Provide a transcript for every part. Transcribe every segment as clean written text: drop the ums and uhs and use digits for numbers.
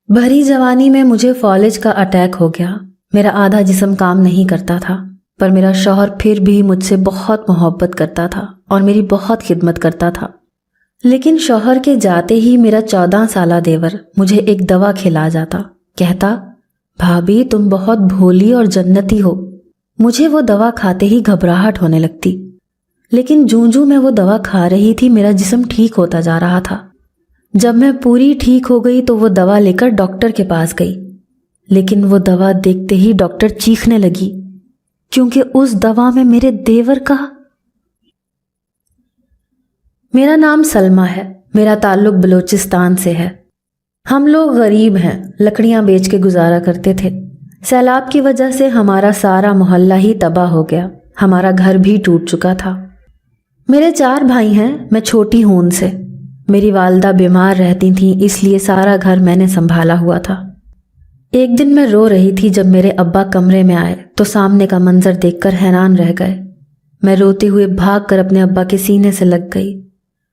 भरी जवानी में मुझे फॉलेज का अटैक हो गया। मेरा आधा जिस्म काम नहीं करता था, पर मेरा शौहर फिर भी मुझसे बहुत मोहब्बत करता था और मेरी बहुत खिदमत करता था। लेकिन शौहर के जाते ही मेरा 14 साला देवर मुझे एक दवा खिला जाता। कहता, भाभी तुम बहुत भोली और जन्नती हो। मुझे वो दवा खाते ही घबराहट होने लगती, लेकिन जूं-जूं मैं वो दवा खा रही थी मेरा जिस्म ठीक होता जा रहा था। जब मैं पूरी ठीक हो गई तो वो दवा लेकर डॉक्टर के पास गई, लेकिन वो दवा देखते ही डॉक्टर चीखने लगी, क्योंकि उस दवा में मेरे देवर का। मेरा नाम सलमा है। मेरा ताल्लुक बलूचिस्तान से है। हम लोग गरीब हैं, लकड़ियां बेच के गुजारा करते थे। सैलाब की वजह से हमारा सारा मोहल्ला ही तबाह हो गया। हमारा घर भी टूट चुका था। मेरे 4 भाई हैं, मैं छोटी हूं उनसे। मेरी वालदा बीमार रहती थीं, इसलिए सारा घर मैंने संभाला हुआ था। एक दिन मैं रो रही थी जब मेरे अब्बा कमरे में आए तो सामने का मंजर देखकर हैरान रह गए। मैं रोते हुए भागकर अपने अब्बा के सीने से लग गई।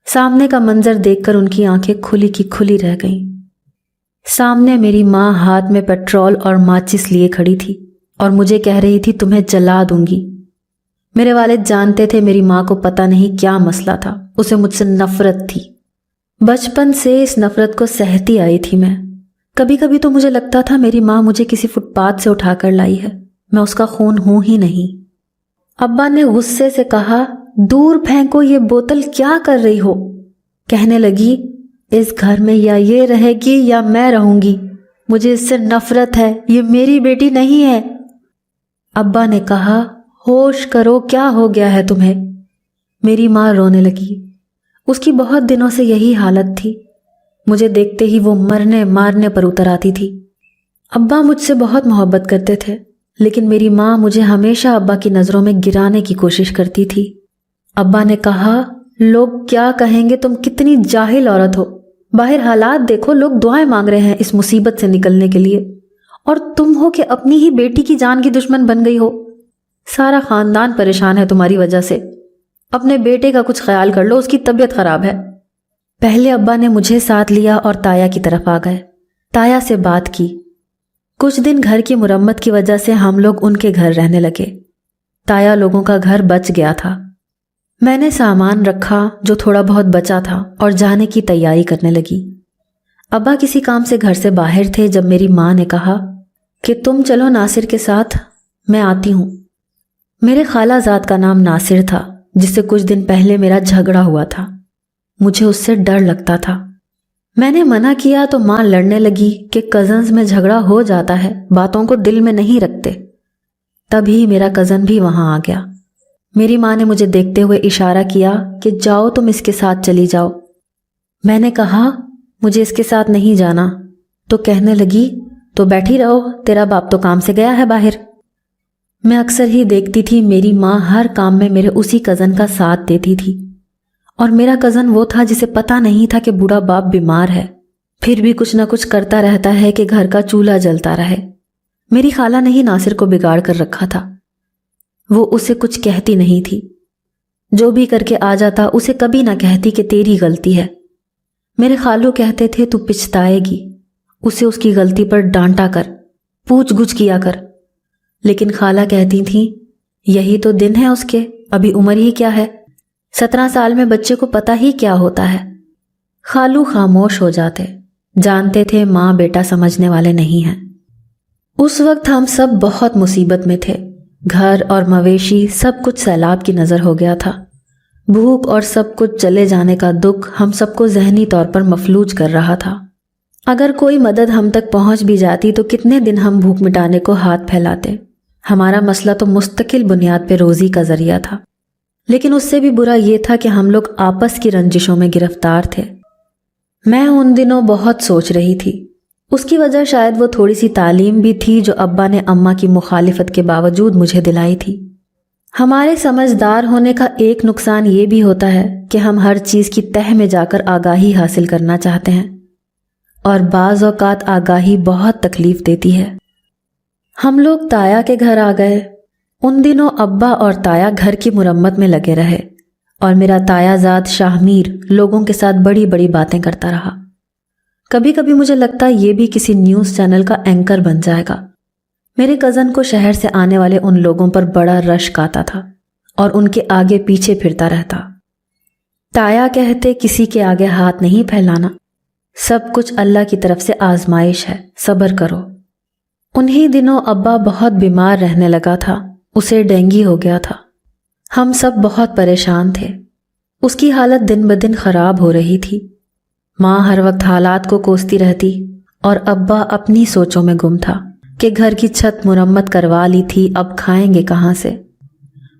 सामने का मंजर देखकर उनकी आंखें खुली की खुली रह गईं। सामने मेरी माँ हाथ में पेट्रोल और माचिस लिए खड़ी थी और मुझे कह रही थी, तुम्हें जला दूंगी। मेरे वालिद जानते थे मेरी माँ को पता नहीं क्या मसला था, उसे मुझसे नफरत थी। बचपन से इस नफरत को सहती आई थी मैं। कभी कभी तो मुझे लगता था मेरी माँ मुझे किसी फुटपाथ से उठाकर लाई है, मैं उसका खून हूं ही नहीं। अब्बा ने गुस्से से कहा, दूर फेंको ये बोतल, क्या कर रही हो? कहने लगी, इस घर में या ये रहेगी या मैं रहूंगी। मुझे इससे नफरत है, ये मेरी बेटी नहीं है। अब्बा ने कहा, होश करो, क्या हो गया है तुम्हें? मेरी माँ रोने लगी। उसकी बहुत दिनों से यही हालत थी। मुझे देखते ही वो मरने मारने पर उतर आती थी। अब्बा मुझसे बहुत मोहब्बत करते थे, लेकिन मेरी माँ मुझे हमेशा अब्बा की नज़रों में गिराने की कोशिश करती थी। अब्बा ने कहा, लोग क्या कहेंगे, तुम कितनी जाहिल औरत हो। बाहर हालात देखो, लोग दुआएं मांग रहे हैं इस मुसीबत से निकलने के लिए, और तुम हो कि अपनी ही बेटी की जान की दुश्मन बन गई हो। सारा खानदान परेशान है तुम्हारी वजह से। अपने बेटे का कुछ ख्याल कर लो, उसकी तबीयत खराब है। पहले अब्बा ने मुझे साथ लिया और ताया की तरफ आ गए। ताया से बात की। कुछ दिन घर की मुरम्मत की वजह से हम लोग उनके घर रहने लगे। ताया लोगों का घर बच गया था। मैंने सामान रखा जो थोड़ा बहुत बचा था और जाने की तैयारी करने लगी। अब्बा किसी काम से घर से बाहर थे जब मेरी माँ ने कहा कि तुम चलो नासिर के साथ, मैं आती हूँ। मेरे खालाजाद का नाम नासिर था, जिससे कुछ दिन पहले मेरा झगड़ा हुआ था। मुझे उससे डर लगता था। मैंने मना किया तो माँ लड़ने लगी कि कज़न्स में झगड़ा हो जाता है, बातों को दिल में नहीं रखते। तभी मेरा कज़न भी वहां आ गया। मेरी माँ ने मुझे देखते हुए इशारा किया कि जाओ, तुम इसके साथ चली जाओ। मैंने कहा, मुझे इसके साथ नहीं जाना। तो कहने लगी, तो बैठी रहो, तेरा बाप तो काम से गया है बाहर। मैं अक्सर ही देखती थी मेरी माँ हर काम में मेरे उसी कज़न का साथ देती थी, और मेरा कज़न वो था जिसे पता नहीं था कि बूढ़ा बाप बीमार है, फिर भी कुछ ना कुछ करता रहता है कि घर का चूल्हा जलता रहे। मेरी खाला ने ही नासिर को बिगाड़ कर रखा था। वो उसे कुछ कहती नहीं थी। जो भी करके आ जाता उसे कभी ना कहती कि तेरी गलती है। मेरे खालू कहते थे, तू पिछताएगी, उसे उसकी गलती पर डांटा कर, पूछ गुछ किया कर। लेकिन खाला कहती थी, यही तो दिन है उसके, अभी उम्र ही क्या है, 17 साल में बच्चे को पता ही क्या होता है। खालू खामोश हो जाते, जानते थे माँ बेटा समझने वाले नहीं हैं। उस वक्त हम सब बहुत मुसीबत में थे। घर और मवेशी सब कुछ सैलाब की नज़र हो गया था। भूख और सब कुछ चले जाने का दुख हम सबको जहनी तौर पर मफलूज कर रहा था। अगर कोई मदद हम तक पहुंच भी जाती तो कितने दिन हम भूख मिटाने को हाथ फैलाते। हमारा मसला तो मुस्तकिल बुनियाद पे रोज़ी का जरिया था, लेकिन उससे भी बुरा ये था कि हम लोग आपस की रंजिशों में गिरफ्तार थे। मैं उन दिनों बहुत सोच रही थी। उसकी वजह शायद वो थोड़ी सी तालीम भी थी जो अब्बा ने अम्मा की मुखालिफत के बावजूद मुझे दिलाई थी। हमारे समझदार होने का एक नुकसान ये भी होता है कि हम हर चीज़ की तह में जाकर आगाही हासिल करना चाहते हैं, और बाज़ औक़ात आगाही बहुत तकलीफ़ देती है। हम लोग ताया के घर आ गए। उन दिनों अब्बा और ताया घर की मुरम्मत में लगे रहे, और मेरा तायाजाद शाहमीर लोगों के साथ बड़ी बड़ी बातें करता रहा। कभी कभी मुझे लगता है ये भी किसी न्यूज़ चैनल का एंकर बन जाएगा। मेरे कज़न को शहर से आने वाले उन लोगों पर बड़ा रश्क आता था और उनके आगे पीछे फिरता रहता। ताया कहते किसी के आगे हाथ नहीं फैलाना, सब कुछ अल्लाह की तरफ से आजमाइश है, सब्र करो। उन्हीं दिनों अब्बा बहुत बीमार रहने लगा था, उसे डेंगू हो गया था। हम सब बहुत परेशान थे। उसकी हालत दिन ब दिन खराब हो रही थी। माँ हर वक्त हालात को कोसती रहती और अब्बा अपनी सोचों में गुम था कि घर की छत मुरम्मत करवा ली थी, अब खाएंगे कहाँ से।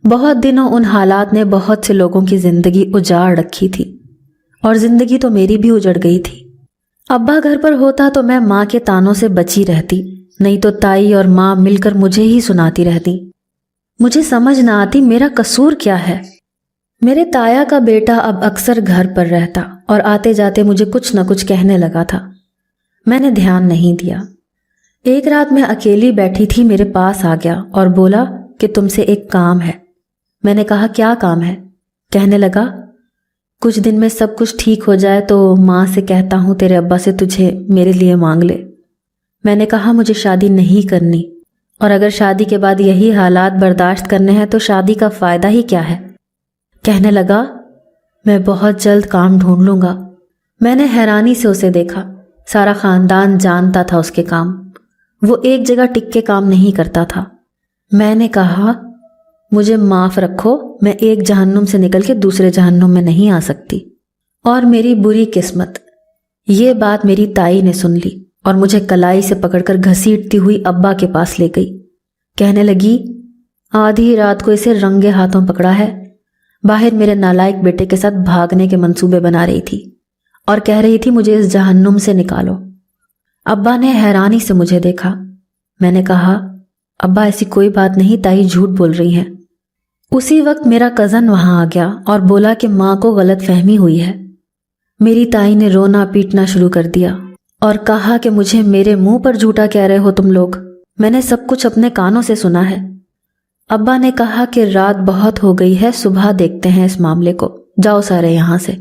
बहुत दिनों उन हालात ने बहुत से लोगों की जिंदगी उजाड़ रखी थी और जिंदगी तो मेरी भी उजड़ गई थी। अब्बा घर पर होता तो मैं माँ के तानों से बची रहती, नहीं तो ताई और माँ मिलकर मुझे ही सुनाती रहती। मुझे समझ ना आती मेरा कसूर क्या है। मेरे ताया का बेटा अब अक्सर घर पर रहता और आते जाते मुझे कुछ न कुछ कहने लगा था। मैंने ध्यान नहीं दिया। एक रात मैं अकेली बैठी थी, मेरे पास आ गया और बोला कि तुमसे एक काम है। मैंने कहा क्या काम है? कहने लगा कुछ दिन में सब कुछ ठीक हो जाए तो माँ से कहता हूँ तेरे अब्बा से तुझे मेरे लिए मांग ले। मैंने कहा मुझे शादी नहीं करनी, और अगर शादी के बाद यही हालात बर्दाश्त करने हैं तो शादी का फ़ायदा ही क्या है। कहने लगा मैं बहुत जल्द काम ढूंढ लूँगा। मैंने हैरानी से उसे देखा। सारा ख़ानदान जानता था उसके काम। वो एक जगह टिक के काम नहीं करता था। मैंने कहा मुझे माफ़ रखो, मैं एक जहन्नुम से निकल के दूसरे जहन्नुम में नहीं आ सकती, और मेरी बुरी किस्मत। ये बात मेरी ताई ने सुन ली और मुझे कलाई से पकड़कर घसीटती हुई अब्बा के पास ले गई। कहने लगी आधी रात को इसे रंगे हाथों पकड़ा है, बाहर मेरे नालायक बेटे के साथ भागने के मंसूबे बना रही थी और कह रही थी मुझे इस जहन्नुम से निकालो। अब्बा ने हैरानी से मुझे देखा। मैंने कहा अब्बा ऐसी कोई बात नहीं, ताई झूठ बोल रही हैं। उसी वक्त मेरा कज़न वहां आ गया और बोला कि माँ को गलत फहमी हुई है। मेरी ताई ने रोना पीटना शुरू कर दिया और कहा कि मुझे मेरे मुंह पर झूठा कह रहे हो तुम लोग, मैंने सब कुछ अपने कानों से सुना है। अब्बा ने कहा कि रात बहुत हो गई है, सुबह देखते हैं इस मामले को, जाओ सारे यहाँ से।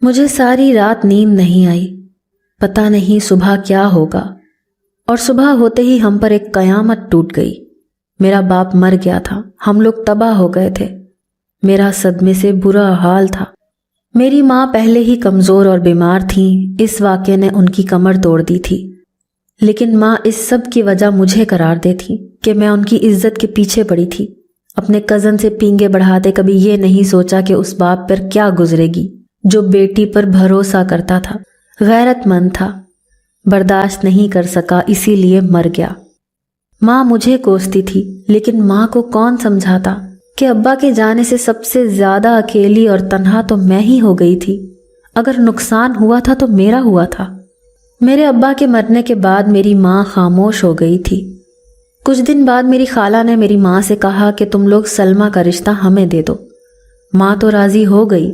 मुझे सारी रात नींद नहीं आई। पता नहीं सुबह क्या होगा, और सुबह होते ही हम पर एक कयामत टूट गई। मेरा बाप मर गया था, हम लोग तबाह हो गए थे। मेरा सदमे से बुरा हाल था। मेरी माँ पहले ही कमज़ोर और बीमार थी, इस वाक़े ने उनकी कमर तोड़ दी थी। लेकिन माँ इस सब की वजह मुझे करार देती कि मैं उनकी इज्जत के पीछे पड़ी थी। अपने कज़न से पींगे बढ़ाते कभी ये नहीं सोचा कि उस बाप पर क्या गुजरेगी जो बेटी पर भरोसा करता था, गैरतमंद था, बर्दाश्त नहीं कर सका इसीलिए मर गया। माँ मुझे कोसती थी, लेकिन माँ को कौन समझाता कि अब्बा के जाने से सबसे ज़्यादा अकेली और तन्हा तो मैं ही हो गई थी। अगर नुकसान हुआ था तो मेरा हुआ था। मेरे अब्बा के मरने के बाद मेरी माँ खामोश हो गई थी। कुछ दिन बाद मेरी खाला ने मेरी माँ से कहा कि तुम लोग सलमा का रिश्ता हमें दे दो। माँ तो राज़ी हो गई,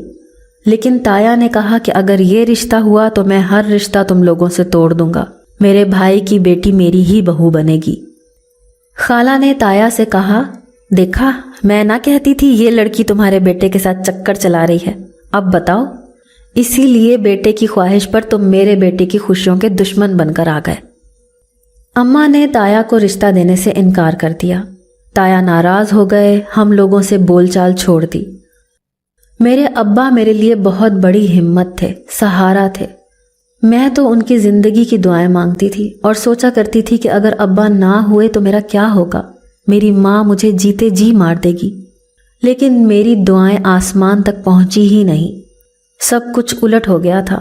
लेकिन ताया ने कहा कि अगर ये रिश्ता हुआ तो मैं हर रिश्ता तुम लोगों से तोड़ दूंगा, मेरे भाई की बेटी मेरी ही बहू बनेगी। खाला ने ताया से कहा देखा, मैं ना कहती थी ये लड़की तुम्हारे बेटे के साथ चक्कर चला रही है, अब बताओ। इसीलिए बेटे की ख्वाहिश पर तुम मेरे बेटे की खुशियों के दुश्मन बनकर आ गए। अम्मा ने ताया को रिश्ता देने से इनकार कर दिया। ताया नाराज हो गए, हम लोगों से बोलचाल छोड़ दी। मेरे अब्बा मेरे लिए बहुत बड़ी हिम्मत थे, सहारा थे। मैं तो उनकी ज़िंदगी की दुआएं मांगती थी और सोचा करती थी कि अगर अब्बा ना हुए तो मेरा क्या होगा, मेरी माँ मुझे जीते जी मार देगी। लेकिन मेरी दुआएं आसमान तक पहुंची ही नहीं। सब कुछ उलट हो गया था।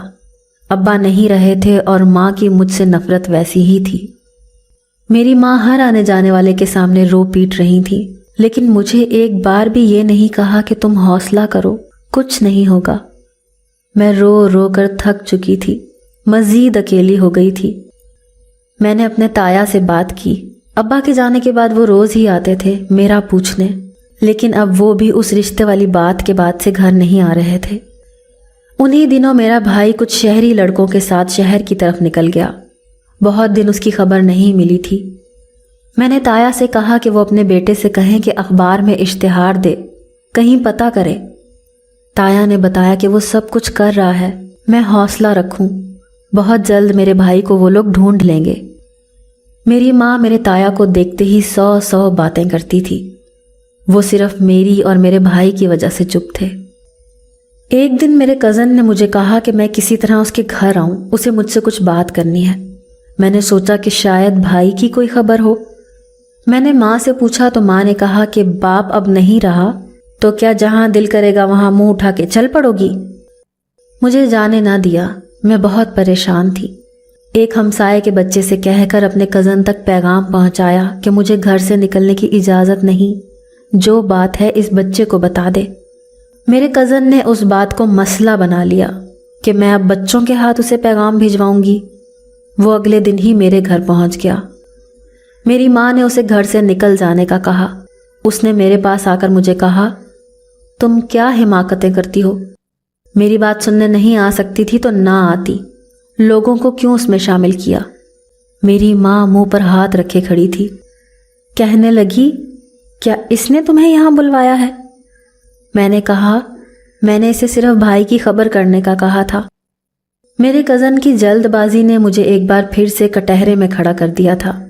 अब्बा नहीं रहे थे और माँ की मुझसे नफरत वैसी ही थी। मेरी माँ हर आने जाने वाले के सामने रो पीट रही थी, लेकिन मुझे एक बार भी ये नहीं कहा कि तुम हौसला करो, कुछ नहीं होगा। मैं रो रो कर थक चुकी थी, मज़ीद अकेली हो गई थी। मैंने अपने ताया से बात की। अब्बा के जाने के बाद वो रोज़ ही आते थे मेरा पूछने, लेकिन अब वो भी उस रिश्ते वाली बात के बाद से घर नहीं आ रहे थे। उन्हीं दिनों मेरा भाई कुछ शहरी लड़कों के साथ शहर की तरफ निकल गया। बहुत दिन उसकी खबर नहीं मिली थी। मैंने ताया से कहा कि वो अपने बेटे से कहें कि अखबार में इश्तिहार दे, कहीं पता करे। ताया ने बताया कि वो सब कुछ कर रहा है, मैं हौसला रखूं। बहुत जल्द मेरे भाई को वो लोग ढूंढ लेंगे। मेरी माँ मेरे ताया को देखते ही 100 बातें करती थी। वो सिर्फ मेरी और मेरे भाई की वजह से चुप थे। एक दिन मेरे कज़न ने मुझे कहा कि मैं किसी तरह उसके घर आऊं, उसे मुझसे कुछ बात करनी है। मैंने सोचा कि शायद भाई की कोई खबर हो। मैंने माँ से पूछा तो माँ ने कहा कि बाप अब नहीं रहा तो क्या जहाँ दिल करेगा वहाँ मुंह उठा के चल पड़ोगी। मुझे जाने ना दिया। मैं बहुत परेशान थी। एक हमसाये के बच्चे से कहकर अपने कज़न तक पैगाम पहुँचाया कि मुझे घर से निकलने की इजाज़त नहीं, जो बात है इस बच्चे को बता दे। मेरे कज़न ने उस बात को मसला बना लिया कि मैं अब बच्चों के हाथ उसे पैगाम भिजवाऊंगी। वो अगले दिन ही मेरे घर पहुंच गया। मेरी माँ ने उसे घर से निकल जाने का कहा। उसने मेरे पास आकर मुझे कहा, तुम क्या हिमाकतें करती हो? मेरी बात सुनने नहीं आ सकती थी तो ना आती, लोगों को क्यों उसमें शामिल किया? मेरी माँ मुंह पर हाथ रखे खड़ी थी। कहने लगी, क्या इसने तुम्हें यहाँ बुलवाया है? मैंने कहा, मैंने इसे सिर्फ भाई की खबर करने का कहा था। मेरे कज़न की जल्दबाजी ने मुझे एक बार फिर से कटहरे में खड़ा कर दिया था।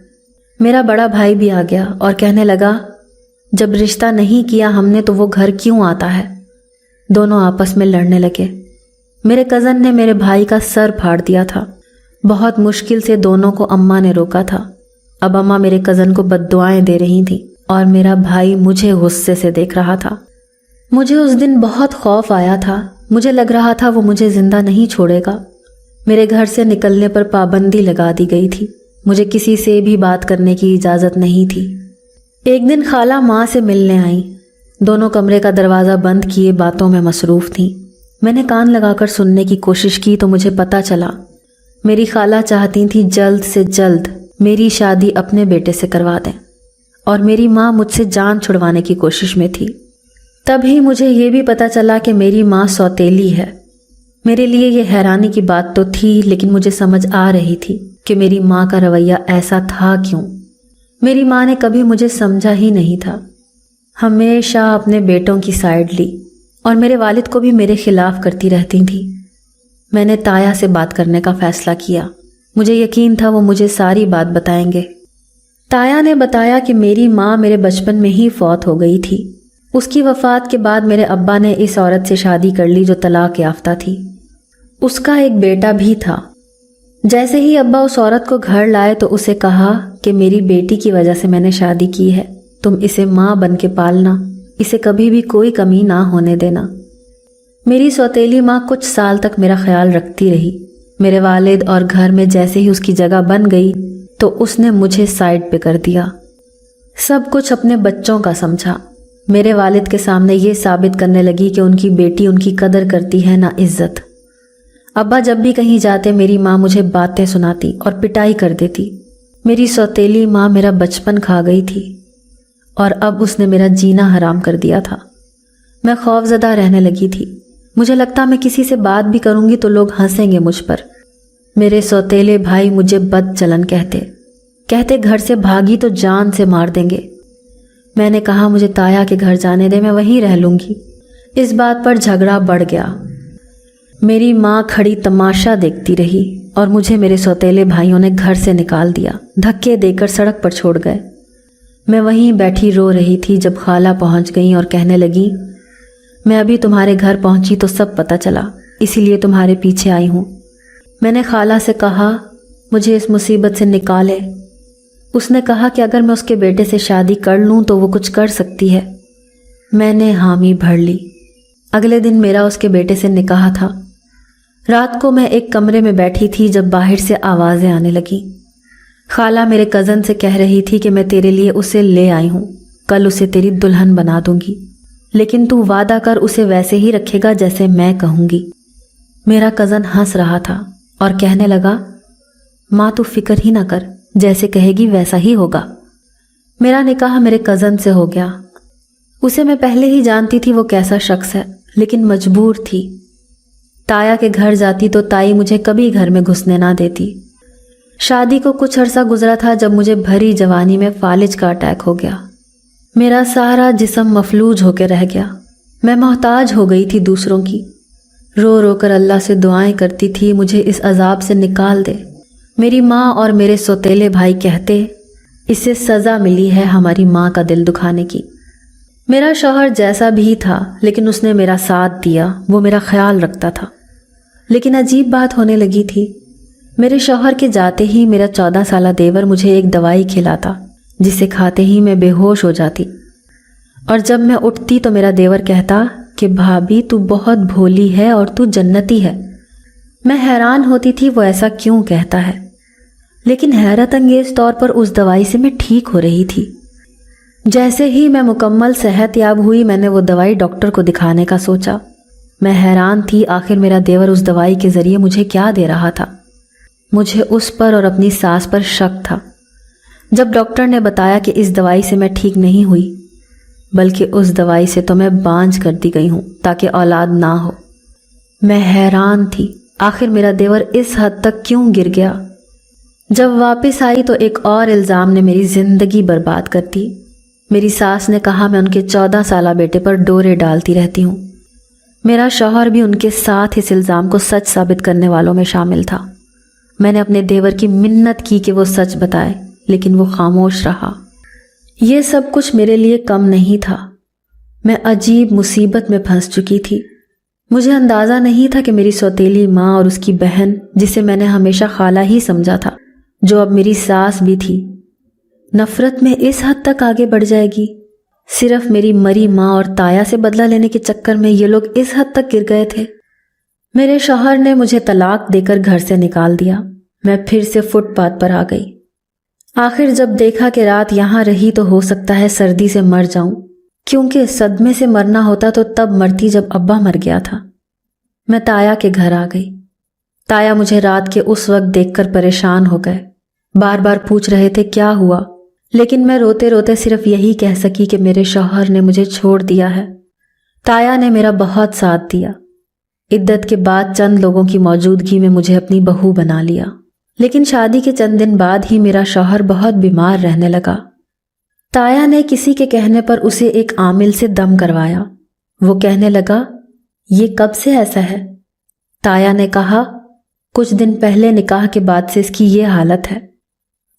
मेरा बड़ा भाई भी आ गया और कहने लगा, जब रिश्ता नहीं किया हमने तो वो घर क्यों आता है? दोनों आपस में लड़ने लगे। मेरे कज़न ने मेरे भाई का सर फाड़ दिया था। बहुत मुश्किल से दोनों को अम्मा ने रोका था। अब अम्मा मेरे कज़न को बद्दुआएं दे रही थी और मेरा भाई मुझे गुस्से से देख रहा था। मुझे उस दिन बहुत खौफ आया था। मुझे लग रहा था वो मुझे जिंदा नहीं छोड़ेगा। मेरे घर से निकलने पर पाबंदी लगा दी गई थी। मुझे किसी से भी बात करने की इजाज़त नहीं थी। एक दिन खाला माँ से मिलने आई। दोनों कमरे का दरवाज़ा बंद किए बातों में मसरूफ़ थीं। मैंने कान लगाकर सुनने की कोशिश की तो मुझे पता चला मेरी खाला चाहती थी जल्द से जल्द मेरी शादी अपने बेटे से करवा दें और मेरी माँ मुझसे जान छुड़वाने की कोशिश में थी। तभी मुझे ये भी पता चला कि मेरी माँ सौतेली है। मेरे लिए ये हैरानी की बात तो थी, लेकिन मुझे समझ आ रही थी कि मेरी माँ का रवैया ऐसा था क्यों। मेरी माँ ने कभी मुझे समझा ही नहीं था। हमेशा अपने बेटों की साइड ली और मेरे वालिद को भी मेरे खिलाफ करती रहती थी। मैंने ताया से बात करने का फैसला किया। मुझे यकीन था वो मुझे सारी बात बताएंगे। ताया ने बताया कि मेरी माँ मेरे बचपन में ही फौत हो गई थी। उसकी वफ़ात के बाद मेरे अब्बा ने इस औरत से शादी कर ली जो तलाक याफ्ता थी। उसका एक बेटा भी था। जैसे ही अब्बा उस औरत को घर लाए तो उसे कहा कि मेरी बेटी की वजह से मैंने शादी की है, तुम इसे माँ बन के पालना, इसे कभी भी कोई कमी ना होने देना। मेरी सौतेली माँ कुछ साल तक मेरा ख्याल रखती रही। मेरे वालिद और घर में जैसे ही उसकी जगह बन गई तो उसने मुझे साइड पे कर दिया। सब कुछ अपने बच्चों का समझा। मेरे वालिद के सामने ये साबित करने लगी कि उनकी बेटी उनकी कदर करती है ना इज्जत। अब्बा जब भी कहीं जाते मेरी माँ मुझे बातें सुनाती और पिटाई कर देती। मेरी सौतेली माँ मेरा बचपन खा गई थी और अब उसने मेरा जीना हराम कर दिया था। मैं खौफजदा रहने लगी थी। मुझे लगता मैं किसी से बात भी करूंगी तो लोग हंसेंगे मुझ पर। मेरे सौतेले भाई मुझे बदचलन कहते घर से भागी तो जान से मार देंगे। मैंने कहा मुझे ताया के घर जाने दे, मैं वहीं रह लूंगी। इस बात पर झगड़ा बढ़ गया। मेरी माँ खड़ी तमाशा देखती रही और मुझे मेरे सौतेले भाइयों ने घर से निकाल दिया, धक्के देकर सड़क पर छोड़ गए। मैं वहीं बैठी रो रही थी जब खाला पहुंच गई और कहने लगी, मैं अभी तुम्हारे घर पहुंची तो सब पता चला, इसीलिए तुम्हारे पीछे आई हूँ। मैंने खाला से कहा मुझे इस मुसीबत से निकाले। उसने कहा कि अगर मैं उसके बेटे से शादी कर लूँ तो वो कुछ कर सकती है। मैंने हामी भर ली। अगले दिन मेरा उसके बेटे से निकाह था। रात को मैं एक कमरे में बैठी थी जब बाहर से आवाज़ें आने लगी। खाला मेरे कज़न से कह रही थी कि मैं तेरे लिए उसे ले आई हूँ, कल उसे तेरी दुल्हन बना दूंगी, लेकिन तू वादा कर उसे वैसे ही रखेगा जैसे मैं कहूँगी। मेरा कज़न हंस रहा था और कहने लगा, माँ तू फिक्र ही ना कर, जैसे कहेगी वैसा ही होगा। मेरा निकाह मेरे कज़न से हो गया। उसे मैं पहले ही जानती थी वो कैसा शख्स है, लेकिन मजबूर थी। ताया के घर जाती तो ताई मुझे कभी घर में घुसने ना देती। शादी को कुछ अरसा गुजरा था जब मुझे भरी जवानी में फालिज का अटैक हो गया। मेरा सारा जिस्म मफलूज होकर रह गया। मैं मोहताज हो गई थी दूसरों की। रो रो कर अल्लाह से दुआएं करती थी, मुझे इस अजाब से निकाल दे। मेरी माँ और मेरे सौतेले भाई कहते, इसे सज़ा मिली है हमारी माँ का दिल दुखाने की। मेरा शौहर जैसा भी था, लेकिन उसने मेरा साथ दिया, वो मेरा ख्याल रखता था। लेकिन अजीब बात होने लगी थी। मेरे शौहर के जाते ही मेरा 14 साला देवर मुझे एक दवाई खिलाता, जिसे खाते ही मैं बेहोश हो जाती। और जब मैं उठती तो मेरा देवर कहता कि भाभी तू बहुत भोली है और तू जन्नती है। मैं हैरान होती थी वो ऐसा क्यों कहता है, लेकिन हैरत अंगेज तौर पर उस दवाई से मैं ठीक हो रही थी। जैसे ही मैं मुकम्मल सेहत याब हुई, मैंने वो दवाई डॉक्टर को दिखाने का सोचा। मैं हैरान थी, आखिर मेरा देवर उस दवाई के ज़रिए मुझे क्या दे रहा था। मुझे उस पर और अपनी सास पर शक था। जब डॉक्टर ने बताया कि इस दवाई से मैं ठीक नहीं हुई, बल्कि उस दवाई से तो मैं बांझ कर दी गई हूँ ताकि औलाद ना हो, मैं हैरान थी आखिर मेरा देवर इस हद तक क्यों गिर गया। जब वापस आई तो एक और इल्ज़ाम ने मेरी ज़िंदगी बर्बाद कर दी। मेरी सास ने कहा मैं उनके 14 साला बेटे पर डोरे डालती रहती हूँ। मेरा शौहर भी उनके साथ इस इल्ज़ाम को सच साबित करने वालों में शामिल था। मैंने अपने देवर की मिन्नत की कि वो सच बताए, लेकिन वो खामोश रहा। ये सब कुछ मेरे लिए कम नहीं था। मैं अजीब मुसीबत में फंस चुकी थी। मुझे अंदाज़ा नहीं था कि मेरी सौतेली माँ और उसकी बहन, जिसे मैंने हमेशा खाला ही समझा था, जो अब मेरी सास भी थी, नफ़रत में इस हद तक आगे बढ़ जाएगी। सिर्फ मेरी मरी माँ और ताया से बदला लेने के चक्कर में ये लोग इस हद तक गिर गए थे। मेरे शौहर ने मुझे तलाक देकर घर से निकाल दिया। मैं फिर से फुटपाथ पर आ गई। आखिर जब देखा कि रात यहाँ रही तो हो सकता है सर्दी से मर जाऊं, क्योंकि सदमे से मरना होता तो तब मरती जब अब्बा मर गया था। मैं ताया के घर आ गई। ताया मुझे रात के उस वक्त देखकर परेशान हो गए। बार बार पूछ रहे थे क्या हुआ, लेकिन मैं रोते रोते सिर्फ यही कह सकी कि मेरे शौहर ने मुझे छोड़ दिया है। ताया ने मेरा बहुत साथ दिया। इद्दत के बाद चंद लोगों की मौजूदगी में मुझे अपनी बहू बना लिया, लेकिन शादी के चंद दिन बाद ही मेरा शौहर बहुत बीमार रहने लगा। ताया ने किसी के कहने पर उसे एक आमिल से दम करवाया। वो कहने लगा, ये कब से ऐसा है? ताया ने कहा, कुछ दिन पहले निकाह के बाद से इसकी ये हालत है।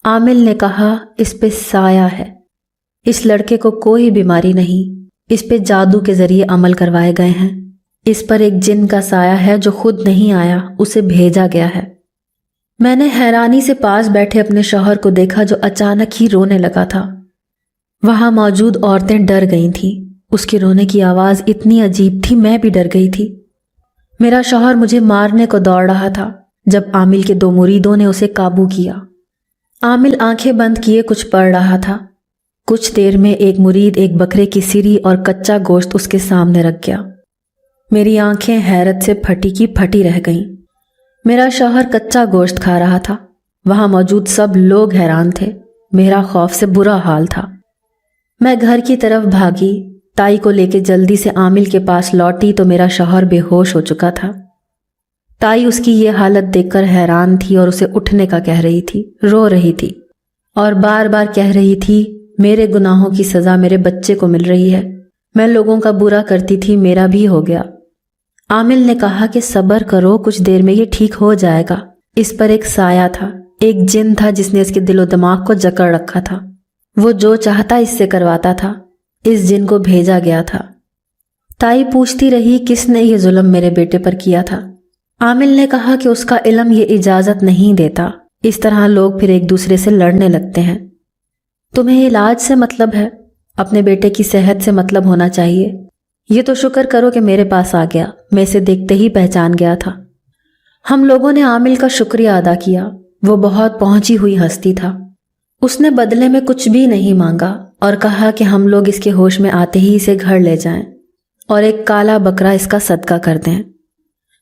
आमिल ने कहा, इस पे साया है, इस लड़के को कोई बीमारी नहीं, इस पे जादू के जरिए अमल करवाए गए हैं। इस पर एक जिन का साया है जो खुद नहीं आया, उसे भेजा गया है। मैंने हैरानी से पास बैठे अपने शौहर को देखा जो अचानक ही रोने लगा था। वहां मौजूद औरतें डर गई थीं। उसके रोने की आवाज़ इतनी अजीब थी, मैं भी डर गई थी। मेरा शौहर मुझे मारने को दौड़ रहा था जब आमिल के 2 मुरीदों ने उसे काबू किया। आमिल आंखें बंद किए कुछ पढ़ रहा था। कुछ देर में एक मुरीद एक बकरे की सिरी और कच्चा गोश्त उसके सामने रख गया। मेरी आंखें हैरत से फटी की फटी रह गईं। मेरा शौहर कच्चा गोश्त खा रहा था। वहां मौजूद सब लोग हैरान थे। मेरा खौफ से बुरा हाल था। मैं घर की तरफ भागी। ताई को लेके जल्दी से आमिल के पास लौटी तो मेरा शौहर बेहोश हो चुका था। ताई उसकी ये हालत देखकर हैरान थी और उसे उठने का कह रही थी, रो रही थी और बार बार कह रही थी, मेरे गुनाहों की सज़ा मेरे बच्चे को मिल रही है। मैं लोगों का बुरा करती थी, मेरा भी हो गया। आमिल ने कहा कि सब्र करो, कुछ देर में ये ठीक हो जाएगा। इस पर एक साया था, एक जिन था जिसने इसके दिलो दिमाग को जकड़ रखा था। वो जो चाहता इससे करवाता था। इस जिन को भेजा गया था। ताई पूछती रही, किसने ये जुल्म मेरे बेटे पर किया था? आमिल ने कहा कि उसका इल्म ये इजाज़त नहीं देता। इस तरह लोग फिर एक दूसरे से लड़ने लगते हैं। तुम्हें इलाज से मतलब है, अपने बेटे की सेहत से मतलब होना चाहिए। ये तो शुक्र करो कि मेरे पास आ गया, मैं इसे देखते ही पहचान गया था। हम लोगों ने आमिल का शुक्रिया अदा किया। वो बहुत पहुंची हुई हस्ती था। उसने बदले में कुछ भी नहीं मांगा और कहा कि हम लोग इसके होश में आते ही इसे घर ले जाएं और एक काला बकरा इसका सदका कर दें।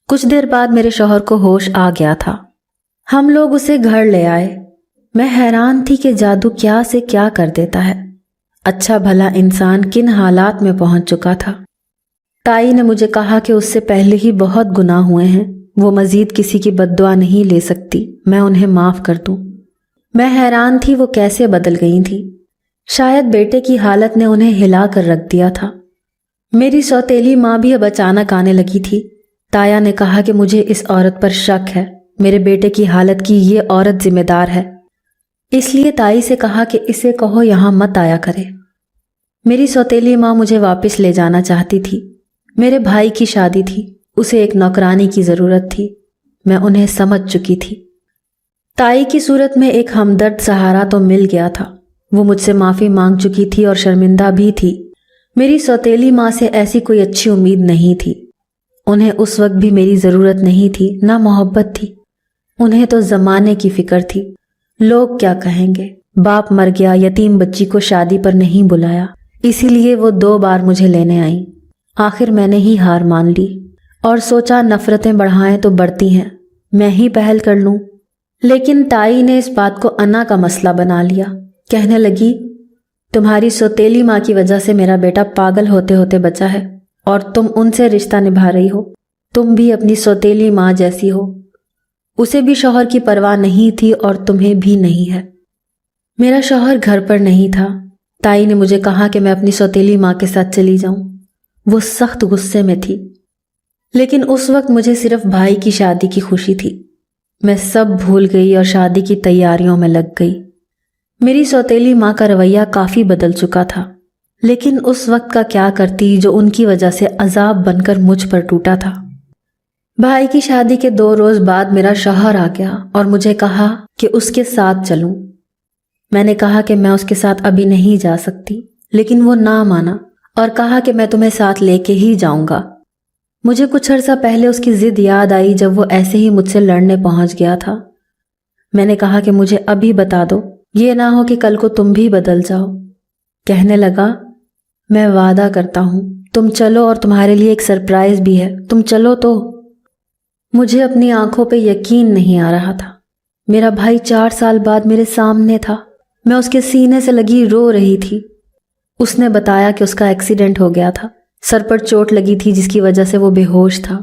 कुछ देर बाद मेरे शौहर को होश आ गया था। हम लोग उसे घर ले आए। मैं हैरान थी कि जादू क्या से क्या कर देता है। अच्छा भला इंसान किन हालात में पहुंच चुका था। ताई ने मुझे कहा कि उससे पहले ही बहुत गुनाह हुए हैं, वो मजीद किसी की बद्दुआ नहीं ले सकती, मैं उन्हें माफ़ कर दूं। मैं हैरान थी वो कैसे बदल गई थी। शायद बेटे की हालत ने उन्हें हिला कर रख दिया था। मेरी सौतेली माँ भी अब अचानक आने लगी थी। تایا نے کہا کہ مجھے اس عورت پر شک ہے، میرے بیٹے کی حالت کی یہ عورت ذمہ دار ہے، اس لیے تائی سے کہا کہ اسے کہو یہاں مت آیا کرے۔ میری سوتیلی ماں مجھے واپس لے جانا چاہتی تھی، میرے بھائی کی شادی تھی، اسے ایک نوکرانی کی ضرورت تھی، میں انہیں سمجھ چکی تھی۔ تائی کی صورت میں ایک ہمدرد سہارا تو مل گیا تھا، وہ مجھ سے معافی مانگ چکی تھی اور شرمندہ بھی تھی۔ میری سوتیلی ماں سے ایسی کوئی اچھی امید نہیں تھی، انہیں اس وقت بھی میری ضرورت نہیں تھی، نہ محبت تھی، انہیں تو زمانے کی فکر تھی، لوگ کیا کہیں گے، باپ مر گیا، یتیم بچی کو شادی پر نہیں بلایا، اسی لیے وہ 2 بار مجھے لینے آئیں۔ آخر میں نے ہی ہار مان لی اور سوچا نفرتیں بڑھائیں تو بڑھتی ہیں، میں ہی پہل کر لوں۔ لیکن تائی نے اس بات کو انا کا مسئلہ بنا لیا، کہنے لگی تمہاری سوتیلی ماں کی وجہ سے میرا بیٹا پاگل ہوتے ہوتے بچا ہے اور تم ان سے رشتہ نبھا رہی ہو، تم بھی اپنی سوتیلی ماں جیسی ہو، اسے بھی شوہر کی پرواہ نہیں تھی اور تمہیں بھی نہیں ہے۔ میرا شوہر گھر پر نہیں تھا، تائی نے مجھے کہا کہ میں اپنی سوتیلی ماں کے ساتھ چلی جاؤں، وہ سخت غصے میں تھی، لیکن اس وقت مجھے صرف بھائی کی شادی کی خوشی تھی، میں سب بھول گئی اور شادی کی تیاریوں میں لگ گئی۔ میری سوتیلی ماں کا رویہ کافی بدل چکا تھا، لیکن اس وقت کا کیا کرتی جو ان کی وجہ سے عذاب بن کر مجھ پر ٹوٹا تھا۔ بھائی کی شادی کے 2 روز بعد میرا شوہر آ گیا اور مجھے کہا کہ اس کے ساتھ چلوں۔ میں نے کہا کہ میں اس کے ساتھ ابھی نہیں جا سکتی، لیکن وہ نہ مانا اور کہا کہ میں تمہیں ساتھ لے کے ہی جاؤں گا۔ مجھے کچھ عرصہ پہلے اس کی ضد یاد آئی جب وہ ایسے ہی مجھ سے لڑنے پہنچ گیا تھا۔ میں نے کہا کہ مجھے ابھی بتا دو، یہ نہ ہو کہ کل کو تم بھی بدل جاؤ۔ کہنے لگا میں وعدہ کرتا ہوں، تم چلو اور تمہارے لیے ایک سرپرائز بھی ہے، تم چلو تو۔ مجھے اپنی آنکھوں پہ یقین نہیں آ رہا تھا، میرا بھائی 4 سال بعد میرے سامنے تھا، میں اس کے سینے سے لگی رو رہی تھی۔ اس نے بتایا کہ اس کا ایکسیڈنٹ ہو گیا تھا، سر پر چوٹ لگی تھی جس کی وجہ سے وہ بے ہوش تھا۔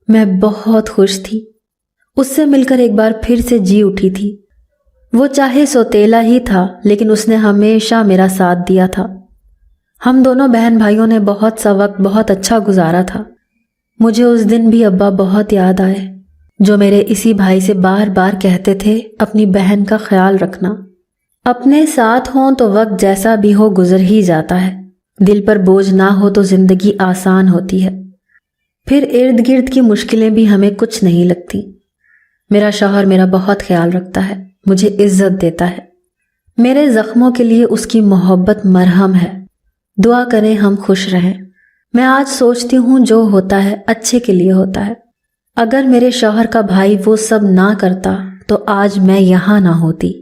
میں بہت خوش تھی، اس سے مل کر ایک بار پھر سے جی اٹھی تھی۔ وہ چاہے سوتیلا ہی تھا لیکن اس نے ہمیشہ میرا ساتھ دیا تھا۔ ہم دونوں بہن بھائیوں نے بہت سا وقت بہت اچھا گزارا تھا۔ مجھے اس دن بھی ابا بہت یاد آئے جو میرے اسی بھائی سے بار بار کہتے تھے اپنی بہن کا خیال رکھنا، اپنے ساتھ ہوں تو وقت جیسا بھی ہو گزر ہی جاتا ہے، دل پر بوجھ نہ ہو تو زندگی آسان ہوتی ہے، پھر ارد گرد کی مشکلیں بھی ہمیں کچھ نہیں لگتی۔ میرا شوہر میرا بہت خیال رکھتا ہے، مجھے عزت دیتا ہے، میرے زخموں کے لیے اس کی محبت مرہم ہے۔ دعا کریں ہم خوش رہیں۔ میں آج سوچتی ہوں جو ہوتا ہے اچھے کے لیے ہوتا ہے، اگر میرے شوہر کا بھائی وہ سب نہ کرتا تو آج میں یہاں نہ ہوتی۔